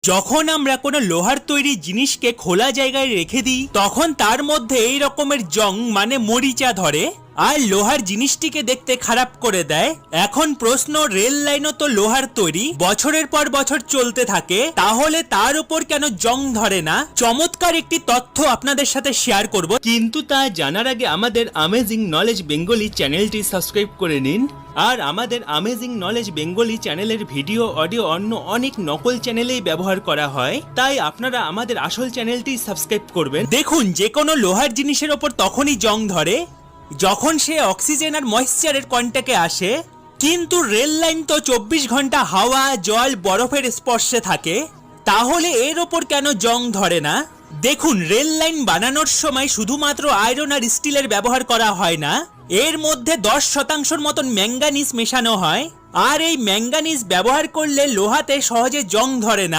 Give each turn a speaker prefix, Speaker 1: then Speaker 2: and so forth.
Speaker 1: যখন আমরা কোনো লোহার তৈরি জিনিসকে খোলা জায়গায় রেখে দিই তখন তার মধ্যে এই রকমের জং মানে মরিচা ধরে আর লোহার জিনিসটিকে দেখতে খারাপ করে দেয়। এখন প্রশ্ন, রেল লাইনও তো লোহার তৈরি, বছরের পর বছর চলতে থাকে, তাহলে তার উপর কেন জং ধরে না? চমৎকার একটি তথ্য আপনাদের সাথে শেয়ার করব, কিন্তু তা জানার আগে আমাদের অ্যামেজিং নলেজ বেঙ্গলি চ্যানেলটি সাবস্ক্রাইব করে নিন। আর আমাদের অ্যামেজিং নলেজ বেঙ্গলি চ্যানেলের ভিডিও অডিও অন্য অনেক নকল চ্যানেলেই ব্যবহার করা হয়, তাই আপনারা আমাদের আসল চ্যানেলটি সাবস্ক্রাইব করবেন। দেখুন, যে কোনো লোহার জিনিসের ওপর তখনই জং ধরে যখন সে অক্সিজেন আর ময়েশ্চারের কন্ট্যাক্টে আসে, কিন্তু রেল লাইন তো 24 ঘন্টা হাওয়া, জল, বরফের স্পর্শে থাকে, তাহলে এর ওপর কেন জং ধরে না? দেখুন, রেল লাইন বানানোর সময় শুধুমাত্র আয়রন আর স্টিলের ব্যবহার করা হয় না, এর মধ্যে 10% মতন ম্যাঙ্গানিজ মেশানো হয়, আর এই ম্যাঙ্গানিজ ব্যবহার করলে লোহাতে সহজে জং ধরে না।